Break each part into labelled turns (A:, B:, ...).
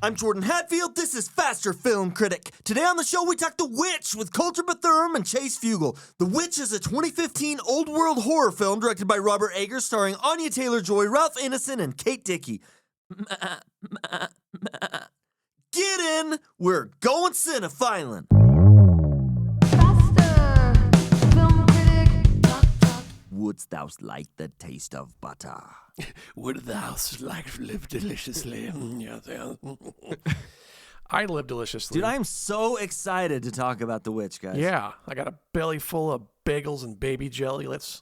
A: I'm Jordan Hatfield. This is Faster Film Critic. Today on the show, we talk The Witch with Kolter and Chase Fugel. The Witch is a 2015 old world horror film directed by Robert Eggers, starring Anya Taylor-Joy, Ralph Ineson, and Kate Dickie. Get in. We're going cinephiling. Wouldst thou like the taste of butter?
B: Would thou like to live deliciously? I live deliciously.
A: Dude, I am so excited to talk about The Witch, guys.
B: Yeah, I got a belly full of bagels and baby jelly. Let's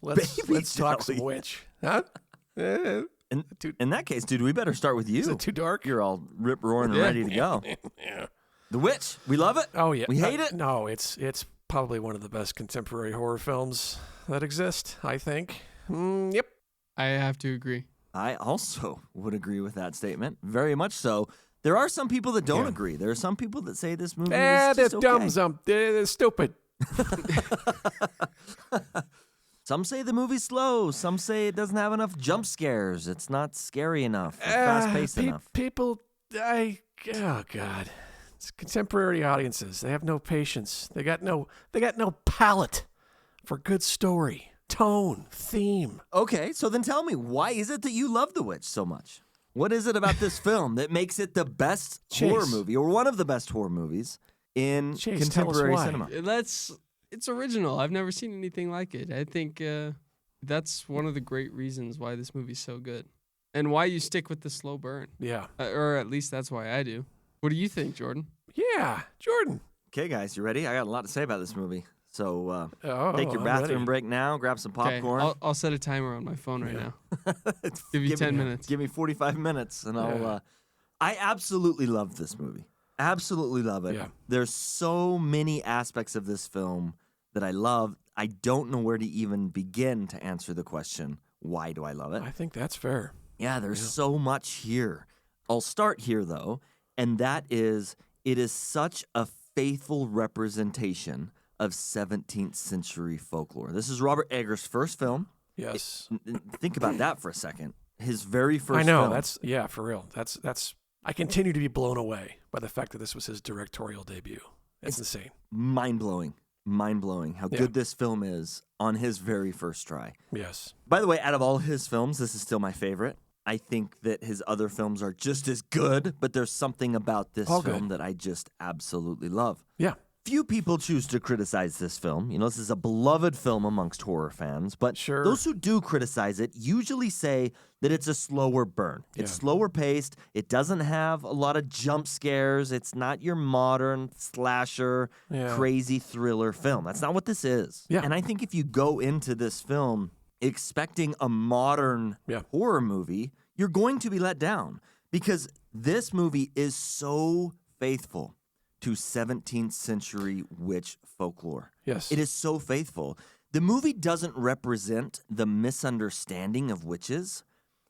B: talk some witch. Huh?
A: In that case, dude, we better start with you.
B: Is it too dark?
A: You're all rip-roaring and ready to go.
B: Yeah.
A: The Witch, we love it.
B: Oh, yeah.
A: We hate it.
B: No, it's probably one of the best contemporary horror films that exist, I think. Yep.
C: I have to agree.
A: I also would agree with that statement. Very much so. There are some people that don't agree. There are some people that say this movie is just
B: they're
A: okay.
B: dumb. They're stupid.
A: Some say the movie's slow. Some say it doesn't have enough jump scares. It's not scary enough or fast-paced enough.
B: People, oh, God. It's contemporary audiences. They have no patience. They got no palate for good story, tone, theme.
A: Okay, so then tell me, why is it that you love The Witch so much? What is it about this film that makes it the best horror movie, or one of the best horror movies in contemporary cinema?
C: It's original. I've never seen anything like it. I think that's one of the great reasons why this movie's so good, and why you stick with the slow burn.
B: Yeah,
C: or at least that's why I do. What do you think, Jordan?
B: Yeah, Jordan.
A: Okay, guys, you ready? I got a lot to say about this movie. So take your
B: I'm
A: bathroom
B: ready.
A: break now, grab some popcorn.
C: Okay, I'll set a timer on my phone right now. Give you 10 minutes.
A: Give me 45 minutes, and I'll... I absolutely love this movie. Absolutely love it.
B: Yeah.
A: There's so many aspects of this film that I love. I don't know where to even begin to answer the question, why do I love it?
B: I think that's fair.
A: Yeah, there's so much here. I'll start here, though, and that is, it is such a faithful representation of 17th century folklore. This is Robert Eggers' first film.
B: Yes.
A: Think about that for a second. His very first
B: I know,
A: film.
B: for real. That's I continue to be blown away by the fact that this was his directorial debut. It's insane.
A: Mind-blowing how good this film is on his very first try.
B: Yes.
A: By the way, out of all his films, this is still my favorite. I think that his other films are just as good, but there's something about this film that I just absolutely love.
B: Yeah.
A: Few people choose to criticize this film. You know, this is a beloved film amongst horror fans, but those who do criticize it usually say that it's a slower burn. It's slower paced. It doesn't have a lot of jump scares. It's not your modern slasher, crazy thriller film. That's not what this is.
B: Yeah.
A: And I think if you go into this film expecting a modern horror movie, you're going to be let down, because this movie is so faithful to 17th century witch folklore.
B: Yes.
A: It is so faithful. The movie doesn't represent the misunderstanding of witches.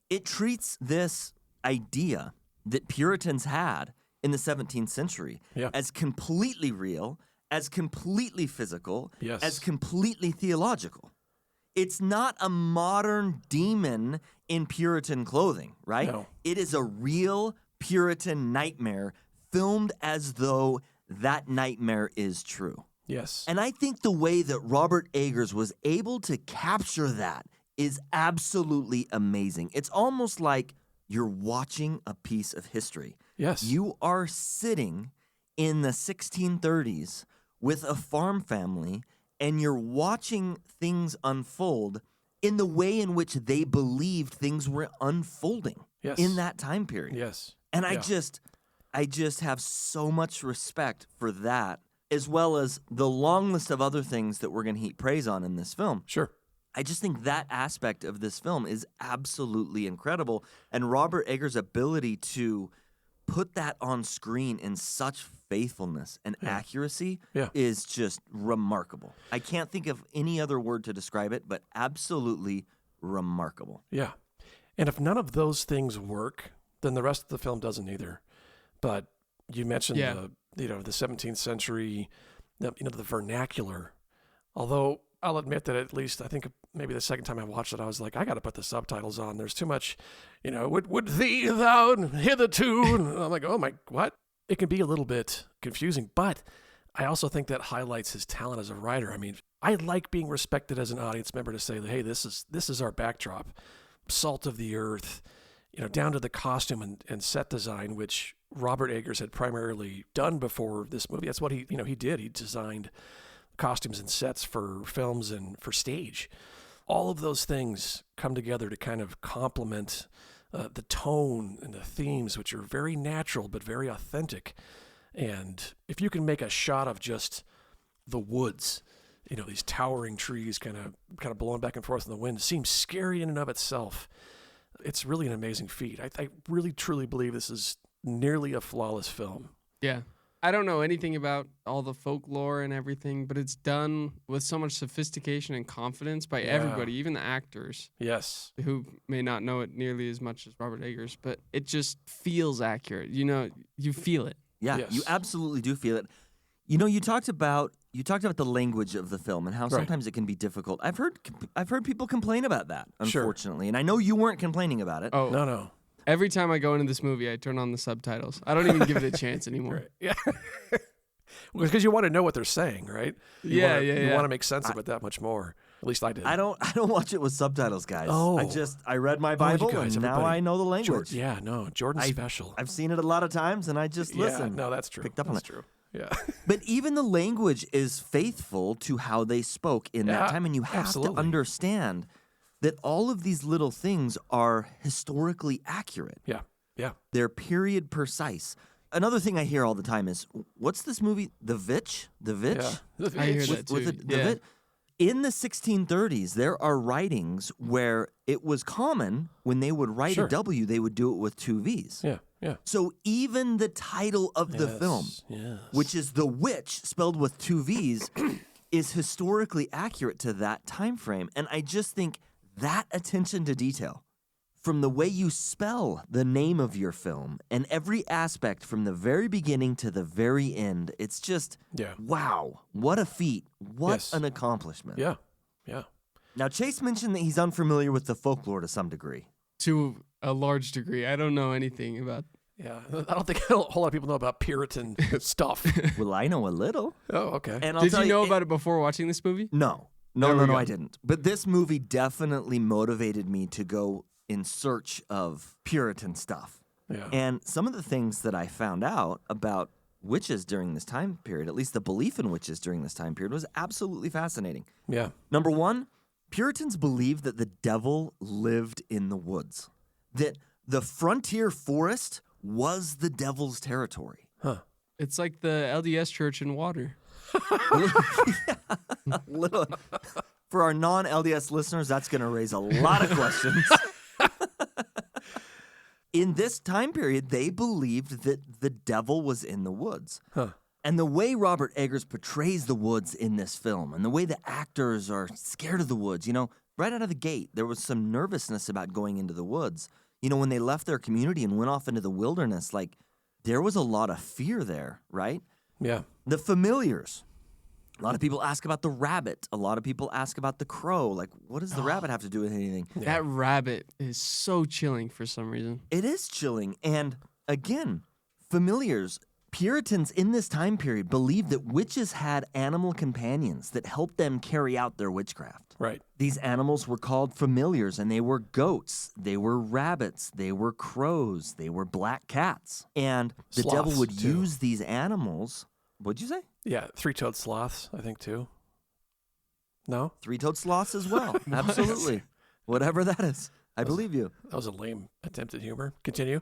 A: It treats this idea that Puritans had in the 17th century as completely real, as completely physical, as completely theological. It's not a modern demon in Puritan clothing, right?
B: No.
A: It is a real Puritan nightmare filmed as though that nightmare is true.
B: Yes.
A: And I think the way that Robert Eggers was able to capture that is absolutely amazing. It's almost like you're watching a piece of history.
B: Yes.
A: You are sitting in the 1630s with a farm family, and you're watching things unfold in the way in which they believed things were unfolding in that time period.
B: Yes.
A: And I just have so much respect for that, as well as the long list of other things that we're going to heap praise on in this film.
B: Sure.
A: I just think that aspect of this film is absolutely incredible. And Robert Eggers' ability to put that on screen in such faithfulness and accuracy is just remarkable. I can't think of any other word to describe it, but absolutely remarkable.
B: Yeah. And if none of those things work, then the rest of the film doesn't either. But you mentioned the 17th century, the vernacular. Although I'll admit that at least I think maybe the second time I watched it, I was like, I got to put the subtitles on. There's too much, would thee, thou, and hitherto. And I'm like, oh my, what? It can be a little bit confusing, but I also think that highlights his talent as a writer. I mean, I like being respected as an audience member to say, hey, this is our backdrop, salt of the earth, down to the costume and set design, which Robert Eggers had primarily done before this movie. That's what he did. He designed costumes and sets for films and for stage. All of those things come together to kind of complement the tone and the themes, which are very natural but very authentic. And if you can make a shot of just the woods, these towering trees kind of blowing back and forth in the wind, seems scary in and of itself. It's really an amazing feat. I really, truly believe this is nearly a flawless film.
C: Yeah. I don't know anything about all the folklore and everything, but it's done with so much sophistication and confidence by everybody, even the actors.
B: Yes.
C: Who may not know it nearly as much as Robert Eggers, but it just feels accurate. You feel it.
A: Yeah,
B: Yes.
A: you absolutely do feel it. You talked about the language of the film and how sometimes it can be difficult. I've heard people complain about that, unfortunately, and I know you weren't complaining about it.
C: Oh
B: No.
C: Every time I go into this movie, I turn on the subtitles. I don't even give it a chance anymore.
B: Right. Yeah. Well, because you want to know what they're saying, right? You want to make sense of it that much more. At least I did.
A: I don't watch it with subtitles, guys.
B: Oh.
A: I read my Bible
B: guys,
A: and now
B: everybody.
A: I know the language.
B: Jordan's special.
A: I've seen it a lot of times and I just listen.
B: No, that's true.
A: Picked up on
B: That's
A: it.
B: true. Yeah.
A: But even the language is faithful to how they spoke in that time, and you have to understand that all of these little things are historically accurate.
B: Yeah.
A: They're period precise. Another thing I hear all the time is, what's this movie? The Vitch? The Vitch?
B: Yeah.
C: I hear that too.
A: The Vitch? In the 1630s, there are writings where it was common when they would write a W, they would do it with two V's.
B: Yeah.
A: So even the title of the film, which is The Witch, spelled with two V's, is historically accurate to that time frame. And I just think that attention to detail, from the way you spell the name of your film and every aspect from the very beginning to the very end, it's just, wow, what a feat. What an accomplishment.
B: Yeah.
A: Now, Chase mentioned that he's unfamiliar with the folklore to some degree.
C: To a large degree. I don't know anything about.
B: Yeah. I don't think a whole lot of people know about Puritan stuff.
A: Well, I know a little.
B: Oh, okay.
A: And I'll
C: Did
A: tell
C: you know about it before watching this movie?
A: No, I didn't. But this movie definitely motivated me to go in search of Puritan stuff.
B: Yeah.
A: And some of the things that I found out about witches during this time period, at least the belief in witches during this time period, was absolutely fascinating.
B: Yeah.
A: Number one, Puritans believed that the devil lived in the woods, that the frontier forest was the devil's territory.
B: Huh.
C: It's like the LDS church in water.
A: Little, for our non-LDS listeners, that's going to raise a lot of questions. In this time period, they believed that the devil was in the woods.
B: Huh.
A: And the way Robert Eggers portrays the woods in this film and the way the actors are scared of the woods, right out of the gate, there was some nervousness about going into the woods. When they left their community and went off into the wilderness, there was a lot of fear there, right?
B: Yeah.
A: The familiars. A lot of people ask about the rabbit. A lot of people ask about the crow. What does the rabbit have to do with anything?
C: That rabbit is so chilling for some reason.
A: It is chilling. And again, familiars, Puritans in this time period believed that witches had animal companions that helped them carry out their witchcraft.
B: Right.
A: These animals were called familiars, and they were goats, they were rabbits, they were crows, they were black cats. And the devil
B: Sloths,
A: would
B: too.
A: use these animals. What'd you say?
B: Yeah. Three-toed sloths, I think, too. No?
A: Three-toed sloths as well. Absolutely. Whatever that is. I believe you.
B: That was a lame attempt at humor. Continue.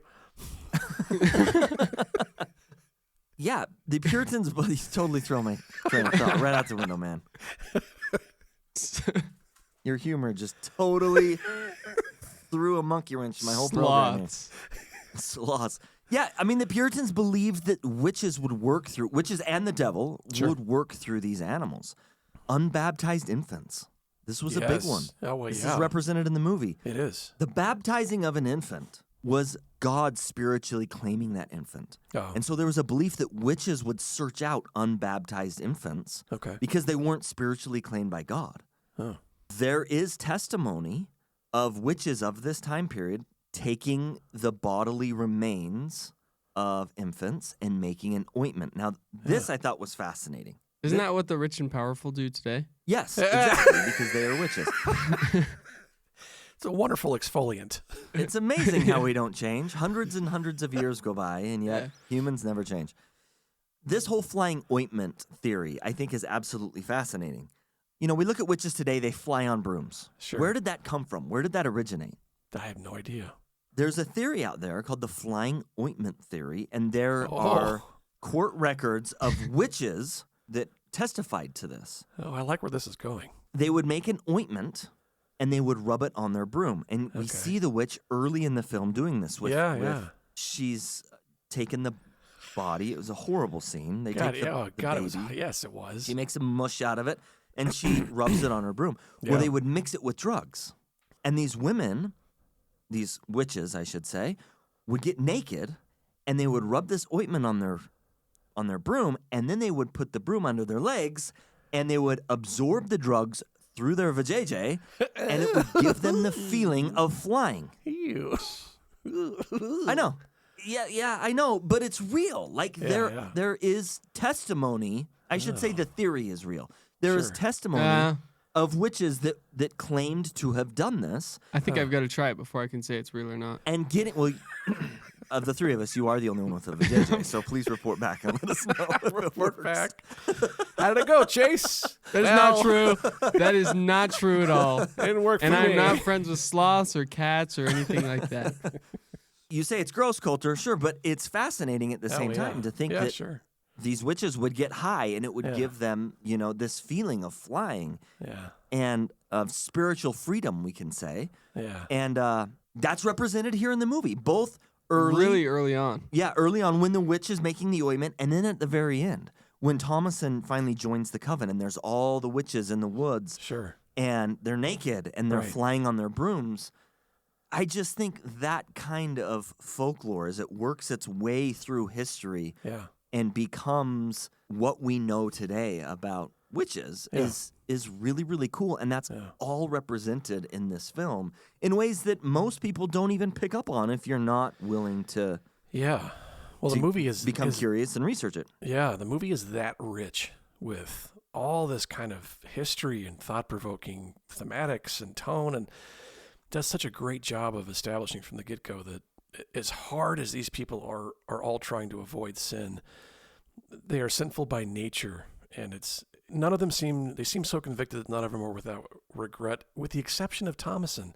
A: Yeah, the Puritans, but he's totally thrown my train of thought right out the window, man. Your humor just totally threw a monkey wrench in my whole program.
C: Sloths.
A: Sloths. Yeah, I mean, the Puritans believed that witches and the devil would work through these animals. Unbaptized infants. This was a big one.
B: Oh, well,
A: This
B: yeah.
A: is represented in the movie.
B: It is.
A: The baptizing of an infant was God spiritually claiming that infant.
B: Oh,
A: And so there was a belief that witches would search out unbaptized infants
B: okay.
A: because they weren't spiritually claimed by God.
B: Oh,
A: There is testimony of witches of this time period taking the bodily remains of infants and making an ointment. Now, this I thought was fascinating.
C: Isn't that what the rich and powerful do today?
A: Yes, exactly, because they are witches.
B: it's a wonderful exfoliant.
A: It's amazing how we don't change. Hundreds and hundreds of years go by, and yet humans never change. This whole flying ointment theory, I think, is absolutely fascinating. You know, we look at witches today, they fly on brooms.
B: Sure.
A: Where did that come from? Where did that originate?
B: I have no idea.
A: There's a theory out there called the flying ointment theory, and there
B: Oh.
A: are court records of witches that testified to this.
B: Oh, I like where this is going.
A: They would make an ointment and they would rub it on their broom. And we
B: Okay.
A: see the witch early in the film doing this with,
B: Yeah.
A: she's taken the body. It was a horrible scene. They
B: God,
A: take the,
B: oh,
A: the
B: God,
A: baby.
B: yes, it was.
A: She makes a mush out of it and she rubs it on her broom.
B: Yeah.
A: Well, they would mix it with drugs. And these women, these witches, I should say, would get naked and they would rub this ointment on their broom, and then they would put the broom under their legs and they would absorb the drugs through their vajayjay, and it would give them the feeling of flying.
B: Ew.
A: I know. Yeah, I know, but it's real. Like
B: Yeah.
A: there is testimony. I should say the theory is real. There is
B: Sure.
A: testimony of witches that claimed to have done this.
C: I think I've got to try it before I can say it's real or not.
A: And of the three of us, you are the only one with a vajayjay, so please report back and let us know. if it
B: Report
A: works.
B: back. How did it go, Chase?
C: That is not true. That is not true at all.
B: Didn't work
C: And
B: for
C: I'm
B: me.
C: not friends with sloths or cats or anything like that.
A: You say it's gross, Kolter, sure, but it's fascinating at the same time to think that
B: sure.
A: these witches would get high and it would give them, this feeling of flying
B: Yeah.
A: and of spiritual freedom, we can say.
B: Yeah.
A: And that's represented here in the movie, both early,
C: Really early on.
A: yeah, early on when the witch is making the ointment, and then at the very end when Thomason finally joins the coven and there's all the witches in the woods
B: Sure.
A: and they're naked and they're
B: Right.
A: flying on their brooms. I just think that kind of folklore, as it works its way through history
B: Yeah.
A: and becomes what we know today about witches,
B: Yeah.
A: is really, really cool. And that's
B: Yeah.
A: all represented in this film in ways that most people don't even pick up on if you're not willing to
B: Yeah. Well, the movie is
A: become
B: is-
A: curious and research it.
B: Yeah, the movie is that rich with all this kind of history and thought-provoking thematics and tone, and does such a great job of establishing from the get-go that as hard as these people are all trying to avoid sin, they are sinful by nature, and none of them seem so convicted that none of them are without regret, with the exception of Thomason,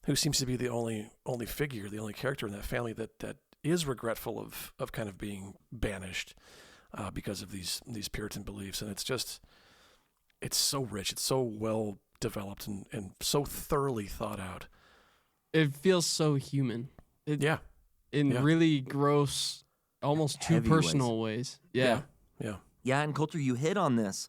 B: who seems to be the only figure, the only character in that family that is regretful of kind of being banished because of these Puritan beliefs. And it's so rich, it's so well developed and so thoroughly thought out.
C: It feels so human.
B: Yeah.
C: In
B: Yeah.
C: really gross, almost too
A: Heavy
C: personal ways. Yeah.
B: Yeah.
A: Yeah, and Kolter, you hit on this,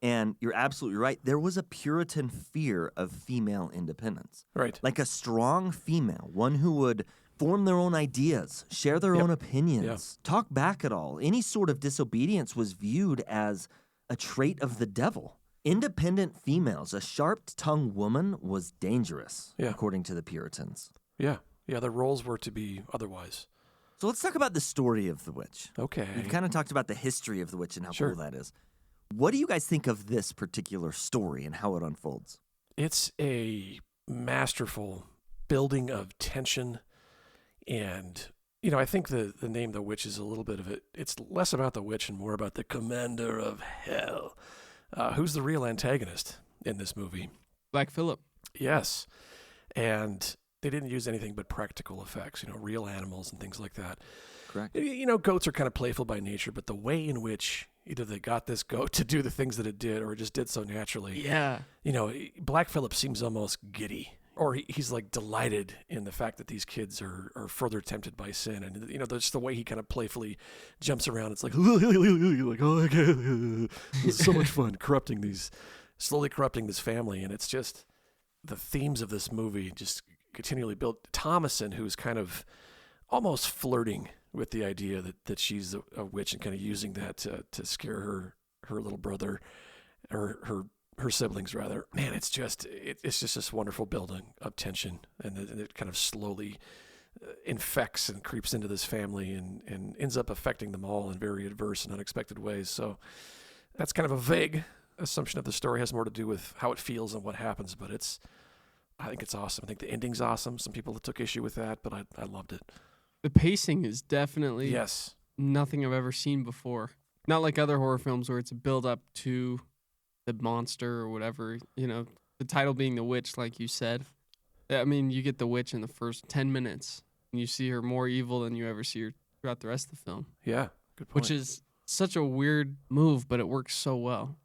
A: and you're absolutely right. There was a Puritan fear of female independence.
B: Right.
A: Like a strong female, one who would form their own ideas, share their own opinions, talk back at all. Any sort of disobedience was viewed as a trait of the devil. Independent females, a sharp-tongued woman was dangerous, according to the Puritans.
B: Yeah. Yeah, the roles were to be otherwise.
A: So let's talk about the story of the witch.
B: Okay.
A: We've kind of talked about the history of the witch and how
B: Sure.
A: cool that is. What do you guys think of this particular story and how it unfolds?
B: It's a masterful building of tension, and I think the name The Witch is a little bit of it. It's less about the witch and more about the commander of hell, who's the real antagonist in this movie.
C: Black Phillip.
B: Yes, and they didn't use anything but practical effects, real animals and things like that.
A: Correct.
B: Goats are kind of playful by nature, but the way in which either they got this goat to do the things that it did or it just did so naturally.
C: Yeah.
B: Black Phillip seeks almost giddy, or he's like delighted in the fact that these kids are further tempted by sin. And, just the way he kind of playfully jumps around. It's like, like, oh, okay. It's so much fun slowly corrupting this family. And it's just the themes of this movie just continually build. Thomason, who's kind of almost flirting with the idea that she's a witch and kind of using that to scare her little brother, or her siblings rather. Man, it's just this wonderful building of tension, and it kind of slowly infects and creeps into this family and ends up affecting them all in very adverse and unexpected ways. So that's kind of a vague assumption of the story. It has more to do with how it feels and what happens, but I think it's awesome. I think the ending's awesome. Some people took issue with that, but I loved it.
C: The pacing is definitely
B: Yes.
C: nothing I've ever seen before. Not like other horror films where it's a build up to the monster or whatever, the title being The Witch, like you said. I mean, you get the witch in the first 10 minutes, and you see her more evil than you ever see her throughout the rest of the film.
B: Yeah, good point.
C: Which is such a weird move, but it works so well.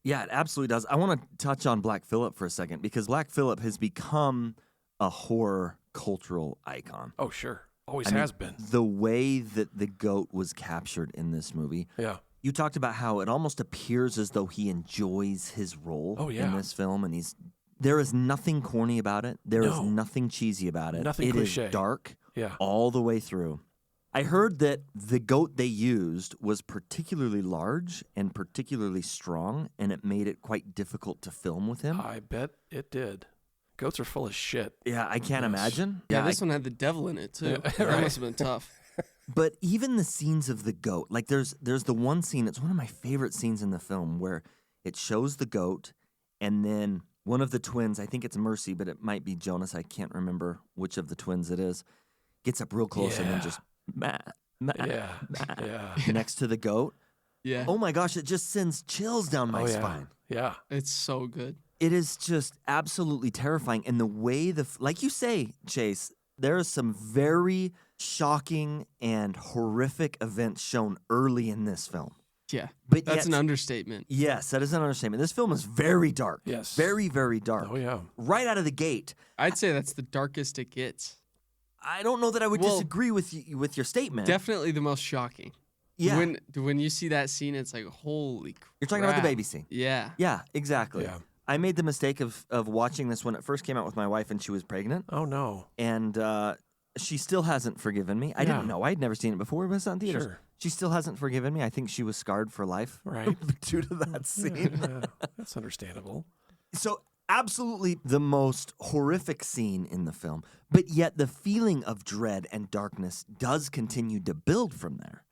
A: Yeah, it absolutely does. I want to touch on Black Phillip for a second, because Black Phillip has become a horror cultural icon.
B: Oh, sure. Always
A: I mean,
B: has been.
A: The way that the goat was captured in this movie.
B: Yeah.
A: You talked about how it almost appears as though he enjoys his role in this film, and there is nothing corny about it. There is nothing cheesy about it.
B: Nothing cliche.
A: It is dark
B: Yeah.
A: all the way through. I heard that the goat they used was particularly large and particularly strong, and it made it quite difficult to film with him.
B: I bet it did. Goats are full of shit.
A: Yeah, I can't imagine.
C: Yeah, this one had the devil in it, too. That must have been tough.
A: But even the scenes of the goat, like there's the one scene, it's one of my favorite scenes in the film, where it shows the goat, and then one of the twins, I think it's Mercy, but it might be Jonas, I can't remember which of the twins it is, gets up real close and then just next to the goat.
C: Yeah.
A: Oh my gosh, it just sends chills down my spine.
B: Yeah.
C: It's so good.
A: It is just absolutely terrifying. And the way like you say, Chase, there are some very shocking and horrific events shown early in this film.
C: Yeah.
A: But
C: that's an understatement.
A: Yes, that is an understatement. This film is very dark.
B: Yes.
A: Very, very dark.
B: Oh, yeah.
A: Right out of the gate.
C: I'd say that's the darkest it gets.
A: I don't know that I would disagree with your statement.
C: Definitely the most shocking.
A: Yeah.
C: When you see that scene, it's like, holy crap.
A: You're talking about the baby scene.
C: Yeah.
A: Yeah, exactly.
B: Yeah.
A: I made the mistake of watching this when it first came out with my wife and she was pregnant.
B: Oh, no.
A: And she still hasn't forgiven me. I didn't know. I'd never seen it before. It was on theaters.
B: Sure.
A: She still hasn't forgiven me. I think she was scarred for life.
B: Right.
A: Due to that scene.
B: Yeah, that's understandable.
A: So absolutely the most horrific scene in the film, but yet the feeling of dread and darkness does continue to build from there.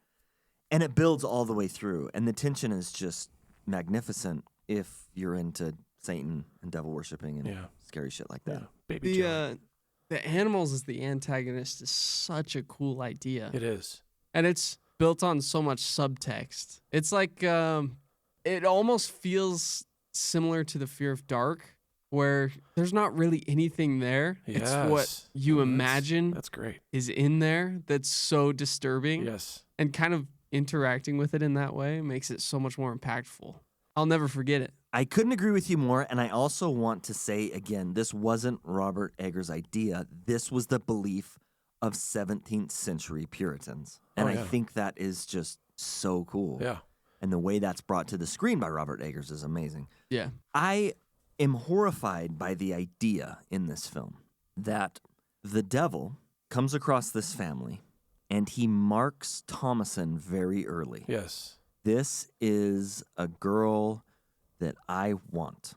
A: And it builds all the way through. And the tension is just magnificent if you're into Satan and devil worshiping and scary shit like that.
B: Yeah. Baby John.
C: The animals as the antagonist is such a cool idea.
B: It is.
C: And it's built on so much subtext. It's like it almost feels similar to the Fear of Dark, where there's not really anything there.
B: Yes.
C: It's what you imagine
B: that's great.
C: is in there that's so disturbing.
B: Yes.
C: And kind of interacting with it in that way makes it so much more impactful. I'll never forget it.
A: I couldn't agree with you more, and I also want to say again, this wasn't Robert Eggers' idea. This was the belief of 17th century Puritans. And I think that is just so cool.
B: Yeah.
A: And the way that's brought to the screen by Robert Eggers is amazing.
C: Yeah.
A: I am horrified by the idea in this film that the devil comes across this family and he marks Thomason very early.
B: Yes.
A: This is a girl that I want,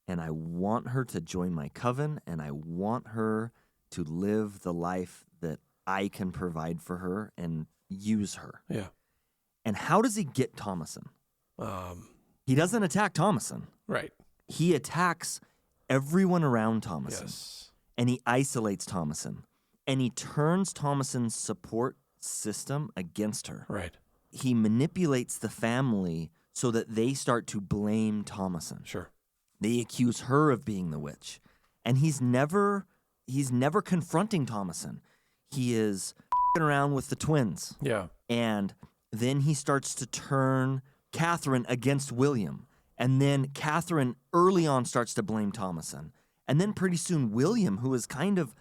A: and I want her to join my coven, and I want her to live the life that I can provide for her and use her.
B: Yeah.
A: And how does he get Thomason? He doesn't attack Thomason.
B: Right.
A: He attacks everyone around Thomason.
B: Yes.
A: And he isolates Thomason. And he turns Thomason's support system against her.
B: Right.
A: He manipulates the family so that they start to blame Thomason.
B: Sure.
A: They accuse her of being the witch. And he's never confronting Thomason. He is around with the twins.
B: Yeah.
A: And then he starts to turn Catherine against William. And then Catherine early on starts to blame Thomason. And then pretty soon William, who is kind of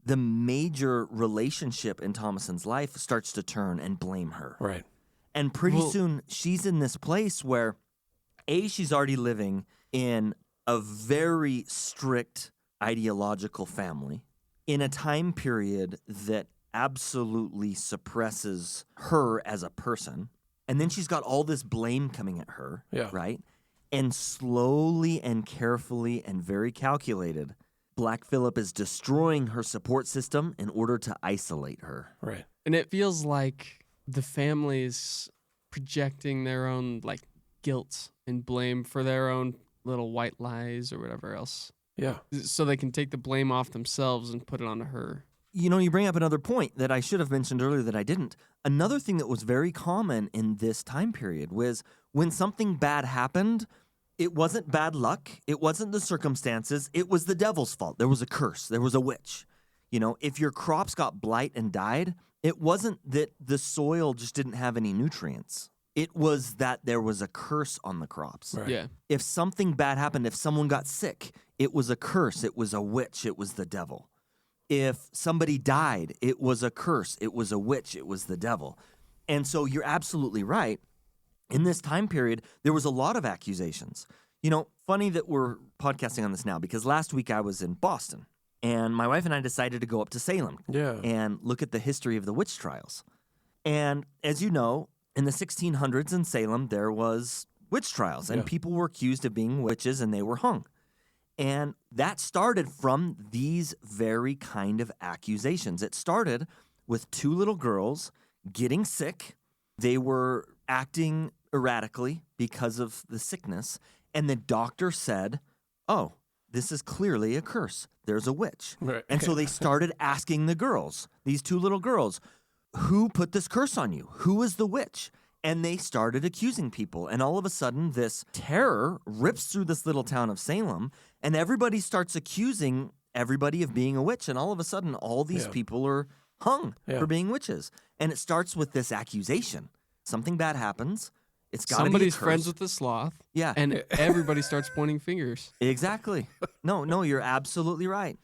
A: the major relationship in Thomason's life, starts to turn and blame her.
B: Right.
A: And pretty soon she's in this place where, she's already living in a very strict ideological family in a time period that absolutely suppresses her as a person. And then she's got all this blame coming at her, right? And slowly and carefully and very calculated, Black Phillip is destroying her support system in order to isolate her.
B: Right.
C: And it feels like the family's projecting their own like guilt and blame for their own little white lies or whatever else.
B: Yeah.
C: So they can take the blame off themselves and put it onto her.
A: You know, you bring up another point that I should have mentioned earlier that I didn't. Another thing that was very common in this time period was when something bad happened, it wasn't bad luck. It wasn't the circumstances. It was the devil's fault. There was a curse. There was a witch. You know, if your crops got blight and died, it wasn't that the soil just didn't have any nutrients. It was that there was a curse on the crops.
B: Right.
C: Yeah.
A: If something bad happened, if someone got sick, it was a curse. It was a witch. It was the devil. If somebody died, it was a curse. It was a witch. It was the devil. And so you're absolutely right. In this time period, there was a lot of accusations. You know, funny that we're podcasting on this now because last week I was in Boston and my wife and I decided to go up to Salem and look at the history of the witch trials. And as you know, in the 1600s in Salem, there was witch trials and people were accused of being witches and they were hung. And that started from these very kind of accusations. It started with two little girls getting sick. They were acting erratically because of the sickness. And the doctor said, oh, this is clearly a curse. There's a witch.
B: Right.
A: And so they started asking the girls, these two little girls, who put this curse on you? Who is the witch? And they started accusing people. And all of a sudden, this terror rips through this little town of Salem, and everybody starts accusing everybody of being a witch. And all of a sudden, all these people are hung for being witches. And it starts with this accusation. Something bad happens. It's got to be
C: Somebody's
A: a curse.
C: friends with the sloth.
A: Yeah.
C: And everybody starts pointing fingers.
A: Exactly. No, you're absolutely right.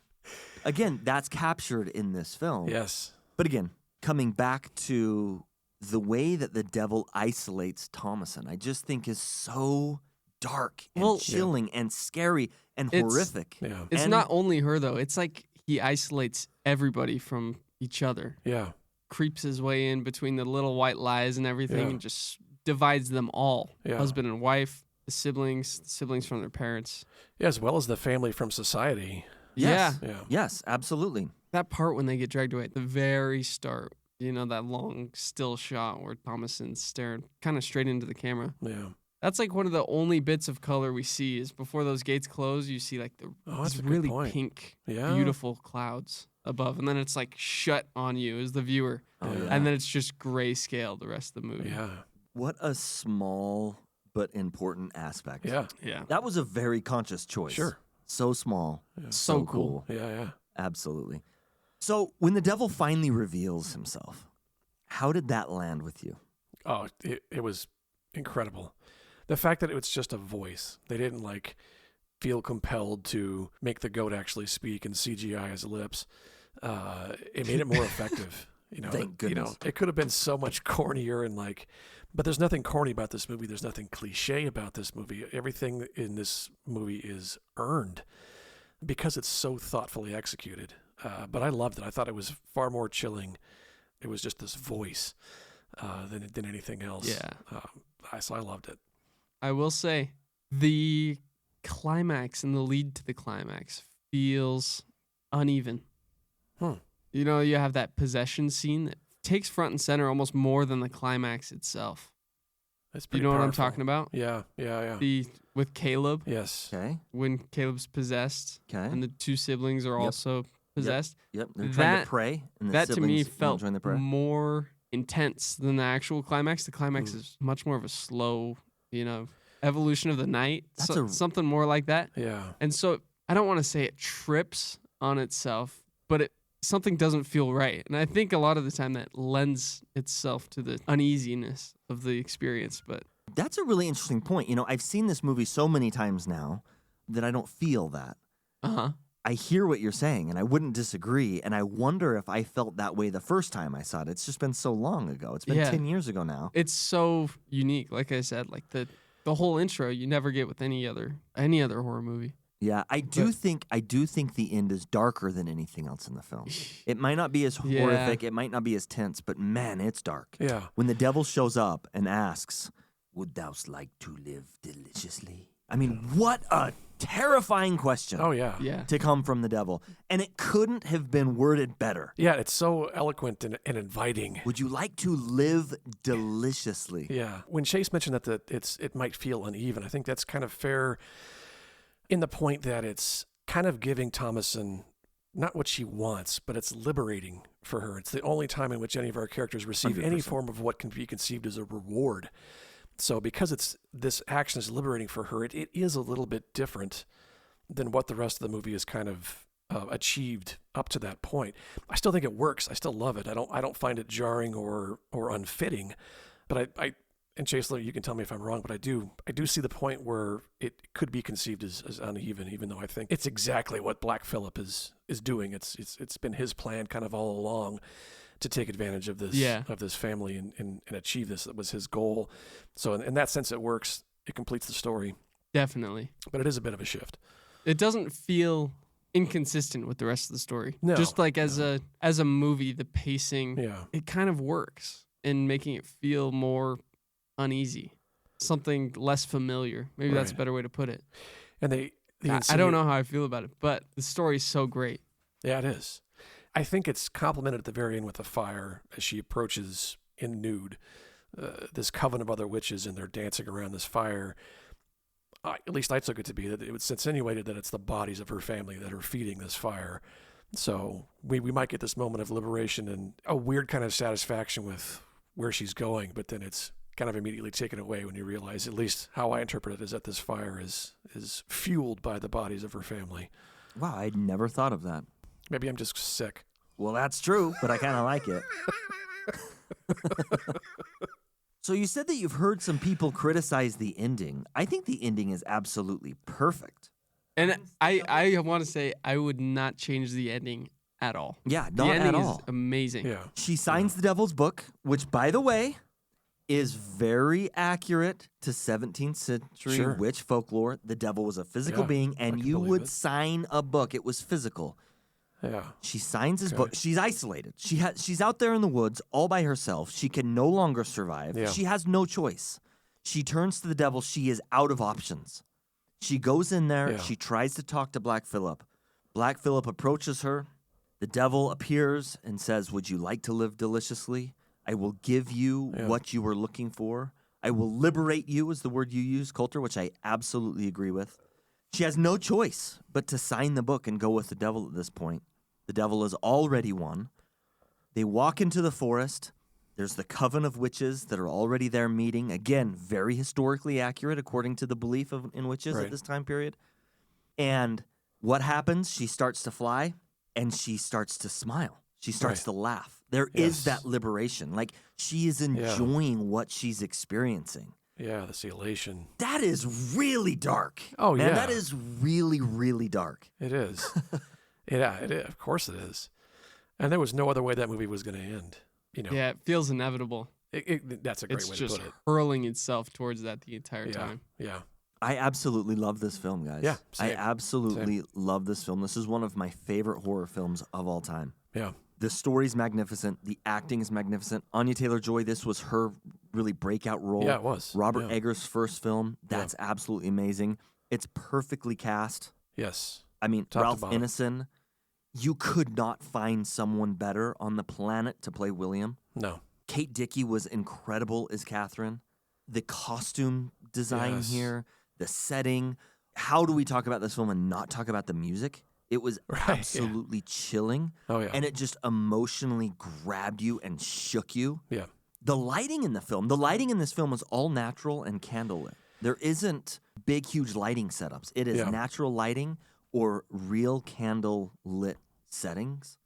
A: Again, that's captured in this film.
B: Yes.
A: But again, coming back to the way that the devil isolates Thomason, I just think is so dark and chilling and scary and horrific.
B: Yeah.
C: It's not only her, though. It's like he isolates everybody from each other.
B: Yeah.
C: Creeps his way in between the little white lies and everything and just divides them all.
B: Yeah.
C: Husband and wife, the siblings from their parents.
B: Yeah, as well as the family from society.
A: Yes.
B: Yeah.
A: Yes, absolutely.
C: That part when they get dragged away at the very start, you know, that long still shot where Thomason's staring kind of straight into the camera.
B: Yeah.
C: That's like one of the only bits of color we see is before those gates close, you see like
B: that's
C: these
B: a good
C: really
B: point.
C: pink,
B: Yeah.
C: beautiful clouds above. And then it's like shut on you as the viewer.
A: Oh, yeah.
C: And then it's just grayscale the rest of the movie.
B: Yeah.
A: What a small but important aspect.
B: Yeah.
C: Yeah.
A: That was a very conscious choice.
B: Sure.
A: So small.
B: Yeah.
C: So cool.
B: Yeah, yeah.
A: Absolutely. So when the devil finally reveals himself, how did that land with you?
B: Oh, it was incredible. The fact that it was just a voice. They didn't like feel compelled to make the goat actually speak and CGI his lips. It made it more effective. You know,
A: Thank goodness.
B: It could have been so much cornier and like, but there's nothing corny about this movie. There's nothing cliche about this movie. Everything in this movie is earned because it's so thoughtfully executed. But I loved it. I thought it was far more chilling. It was just this voice than anything else.
C: Yeah.
B: So I loved it.
C: I will say the climax and the lead to the climax feels uneven. You know, you have that possession scene that takes front and center almost more than the climax itself.
B: That's
C: You
B: pretty
C: know what I'm
B: powerful.
C: talking about?
B: Yeah.
C: With Caleb,
B: Yes.
A: Okay.
C: when Caleb's possessed
A: Okay.
C: and the two siblings are
A: Yep.
C: also possessed.
A: Yep. They're trying
C: That-
A: to pray. And the
C: That to me
A: siblings won't
C: felt
A: join the prayer.
C: more intense than the actual climax. The climax is much more of a slow, you know, evolution of the night.
A: That's
C: Something more like that.
B: Yeah.
C: And so I don't want to say it trips on itself, but something doesn't feel right. And I think a lot of the time that lends itself to the uneasiness of the experience. But
A: That's a really interesting point. You know, I've seen this movie so many times now that I don't feel that. I hear what you're saying, and I wouldn't disagree. And I wonder if I felt that way the first time I saw it. It's just been so long ago. It's been 10 years ago now.
C: it's so unique. Like I said, like the whole intro you never get with any other horror movie.
A: Yeah, I do think the end is darker than anything else in the film. It might not be as horrific, it might not be as tense, but man, it's dark.
B: Yeah.
A: When the devil shows up and asks, "Would thou like to live deliciously?" I mean, what a terrifying question.
B: Oh, yeah.
C: Yeah.
A: To come from the devil. And it couldn't have been worded better.
B: Yeah, it's so eloquent and inviting.
A: Would you like to live deliciously?
B: Yeah. When Chase mentioned that it might feel uneven, I think that's kind of fair in the point that it's kind of giving Thomason not what she wants, but it's liberating for her. It's the only time in which any of our characters receive
A: 100%.
B: any form of what can be conceived as a reward. So because this action is liberating for her, it is a little bit different than what the rest of the movie has kind of achieved up to that point. I still think it works. I still love it. I don't find it jarring or unfitting. But I and Chase, you can tell me if I'm wrong, but I do see the point where it could be conceived as uneven, even though I think it's exactly what Black Phillip is doing. It's been his plan kind of all along to take advantage of this family and achieve this. That was his goal. So in that sense, it works. It completes the story.
C: Definitely.
B: But it is a bit of a shift.
C: It doesn't feel inconsistent with the rest of the story.
B: No,
C: Just like as a movie, the pacing, it kind of works in making it feel more uneasy, something less familiar. Maybe that's a better way to put it.
B: And
C: I don't know how I feel about it, but the story's so great.
B: Yeah, it is. I think it's complemented at the very end with the fire as she approaches in nude this coven of other witches, and they're dancing around this fire. At least I took it to be that it's insinuated that it's the bodies of her family that are feeding this fire. So we might get this moment of liberation and a weird kind of satisfaction with where she's going, but then it's kind of immediately taken away when you realize, at least how I interpret it, is that this fire is fueled by the bodies of her family.
A: Wow, I'd never thought of that.
B: Maybe I'm just sick.
A: Well, that's true, but I kind of like it. So you said that you've heard some people criticize the ending. I think the ending is absolutely perfect.
C: And I want to say I would not change the ending at all.
A: Yeah,
C: The
A: not
C: ending
A: at all.
C: is amazing.
B: Yeah.
A: She signs the devil's book, which, by the way, is very accurate to 17th century witch folklore. The devil was a physical being, and you would sign a book. It was physical.
B: Yeah.
A: She signs his book. She's isolated. She's out there in the woods all by herself. She can no longer survive.
B: Yeah.
A: She has no choice. She turns to the devil. She is out of options. She goes in there.
B: Yeah.
A: She tries to talk to Black Phillip. Black Phillip approaches her. The devil appears and says, "Would you like to live deliciously? I will give you what you were looking for. I will liberate you," is the word you use, Kolter, which I absolutely agree with. She has no choice but to sign the book and go with the devil at this point. The devil has already won. They walk into the forest. There's the coven of witches that are already there meeting. Again, very historically accurate according to the belief in witches at this time period. And what happens? She starts to fly and she starts to smile. She starts to laugh. There is that liberation. Like, she is enjoying what she's experiencing.
B: Yeah, this elation.
A: That is really dark.
B: Oh,
A: man,
B: yeah.
A: that is really, really dark.
B: It is. Yeah, it is. Of course it is. And there was no other way that movie was going to end. You know.
C: Yeah, it feels inevitable.
B: That's a great way to
C: It's
B: put
C: just
B: it.
C: hurling itself towards that the entire time.
B: Yeah.
A: I absolutely love this film, guys.
B: Yeah,
A: I
B: same.
A: absolutely love this film. This is one of my favorite horror films of all time.
B: Yeah.
A: The story's magnificent. The acting is magnificent. Anya Taylor-Joy, this was her really breakout role.
B: Yeah, it was.
A: Robert
B: Yeah.
A: Eggers' first film. That's absolutely amazing. It's perfectly cast.
B: Yes.
A: I mean,
B: Top to
A: Ralph
B: bottom.
A: Ineson. You could not find someone better on the planet to play William.
B: No.
A: Kate Dickie was incredible as Catherine. The costume design here, the setting. How do we talk about this film and not talk about the music? It was absolutely chilling.
B: Oh, yeah.
A: And it just emotionally grabbed you and shook you.
B: Yeah.
A: The lighting in this film is all natural and candlelit. There isn't big, huge lighting setups. It is natural lighting or real candle lit settings.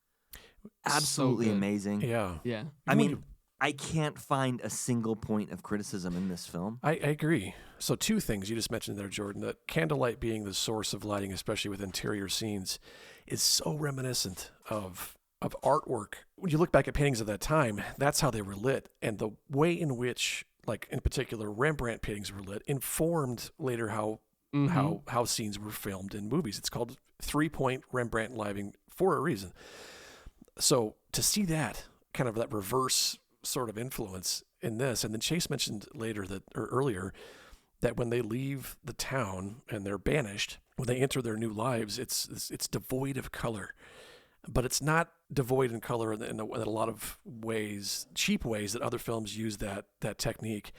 A: Absolutely
C: good.
A: amazing.
B: Yeah.
C: Yeah.
A: I mean, I can't find a single point of criticism in this film.
B: I agree. So two things you just mentioned there, Jordan, that candlelight being the source of lighting, especially with interior scenes, is so reminiscent of artwork. When you look back at paintings of that time, that's how they were lit. And the way in which, like in particular, Rembrandt paintings were lit informed later how how scenes were filmed in movies. It's called 3-point Rembrandt lighting for a reason. So to see that kind of that reverse sort of influence in this, and then Chase mentioned earlier that when they leave the town and they're banished, when they enter their new lives, it's devoid of color. But it's not devoid in color in a lot of ways, cheap ways that other films use that technique.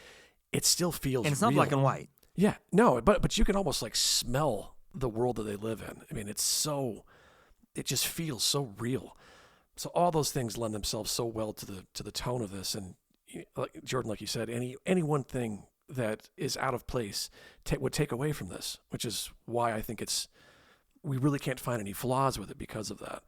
B: It still feels
A: And it's
B: real.
A: not black and white.
B: Yeah, no, but you can almost like smell the world that they live in. I mean, it just feels so real. So all those things lend themselves so well to the tone of this. And like Jordan, like you said, any one thing that is out of place would take away from this, which is why I think we really can't find any flaws with it because of that.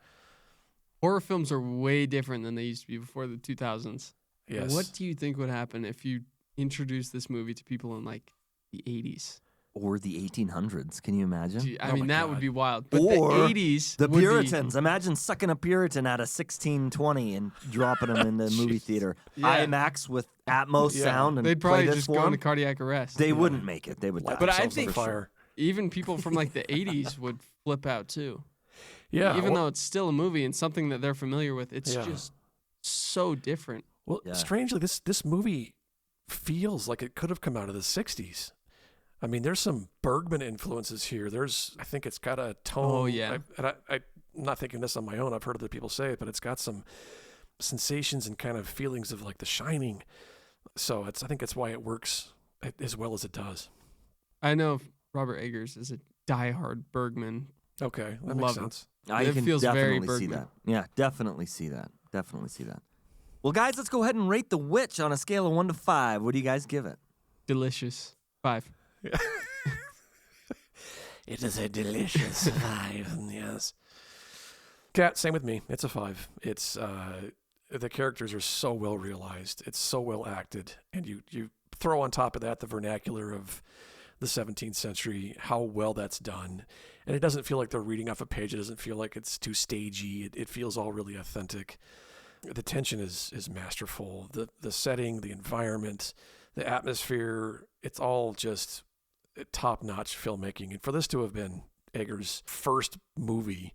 C: Horror films are way different than they used to be before the 2000s.
B: Yes.
C: What do you think would happen if you introduced this movie to people in like the 80s?
A: Or the 1800s. Can you imagine?
C: I mean, that
B: God.
C: would be wild. But
A: Or
C: the 80s
A: The
C: would be-
A: Puritans. Imagine sucking a Puritan out of 1620 and dropping them in the movie theater.
C: Yeah.
A: IMAX with Atmos
B: Yeah.
A: sound and
C: They'd
A: play
C: probably
A: this
C: just
A: for
C: go
A: 'em.
C: into cardiac arrest.
A: They wouldn't make it. They would die.
C: But I
B: Themselves
C: think
B: on fire.
C: even people from like the 80s would flip out too.
B: Yeah.
C: Even though it's still a movie and something that they're familiar with, it's
B: Yeah.
C: just so different.
B: Well,
A: Yeah.
B: strangely, this movie feels like it could have come out of the 60s. I mean, there's some Bergman influences here. I think it's got a tone.
C: Oh, yeah.
B: I'm not thinking this on my own. I've heard other people say it, but it's got some sensations and kind of feelings of like The Shining. So I think that's why it works as well as it does.
C: I know Robert Eggers is a diehard Bergman.
B: Okay, that
C: Love
B: makes
C: it.
B: sense.
A: I
C: It
A: can
C: feels very
A: definitely see
C: Bergman.
A: that. Yeah, definitely see that. Definitely see that. Well, guys, let's go ahead and rate The Witch on a scale of 1 to 5. What do you guys give it?
C: Delicious. 5.
B: It is a delicious 5, yes. Cat, same with me. It's a 5. It's the characters are so well realized. It's so well acted, and you throw on top of that the vernacular of the 17th century, how well that's done, and it doesn't feel like they're reading off a page. It doesn't feel like it's too stagey. It feels all really authentic. The tension is masterful. The setting, the environment, the atmosphere, it's all just top-notch filmmaking. And for this to have been Eggers' first movie,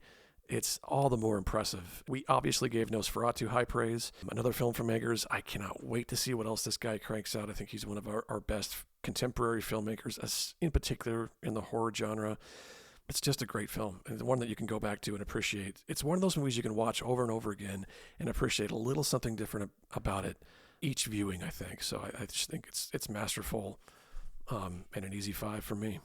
B: it's all the more impressive. We obviously gave Nosferatu high praise. Another film from Eggers. I cannot wait to see what else this guy cranks out. I think he's one of our best contemporary filmmakers, in particular in the horror genre. It's just a great film, and one that you can go back to and appreciate. It's one of those movies you can watch over and over again and appreciate a little something different about it each viewing, I think. So I just think it's masterful, and an easy 5 for me.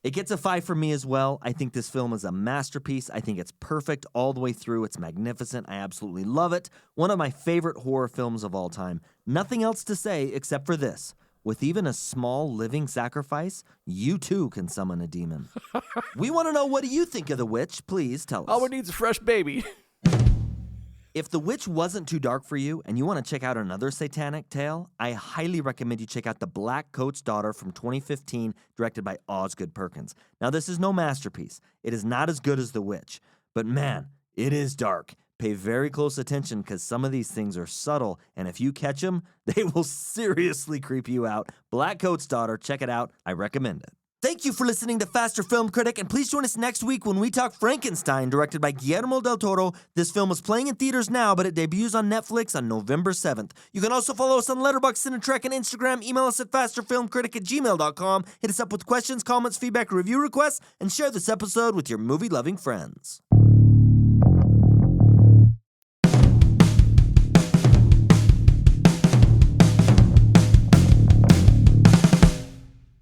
A: It gets a 5 for me as well. I think this film is a masterpiece. I think it's perfect all the way through. It's magnificent. I absolutely love it. One of my favorite horror films of all time. Nothing else to say except for this. With even a small living sacrifice, you too can summon a demon. We want to know, what do you think of The Witch? Please tell us.
B: All we need is a fresh baby.
A: If The Witch wasn't too dark for you and you want to check out another satanic tale, I highly recommend you check out The Black Coat's Daughter from 2015, directed by Osgood Perkins. Now, this is no masterpiece. It is not as good as The Witch, but man, it is dark. Pay very close attention because some of these things are subtle, and if you catch them, they will seriously creep you out. Black Coat's Daughter, check it out. I recommend it. Thank you for listening to Faster Film Critic, and please join us next week when we talk Frankenstein, directed by Guillermo del Toro. This film is playing in theaters now, but it debuts on Netflix on November 7th. You can also follow us on Letterboxd, Cinetrek, and Instagram. Email us at fasterfilmcritic@gmail.com. Hit us up with questions, comments, feedback, review requests, and share this episode with your movie-loving friends.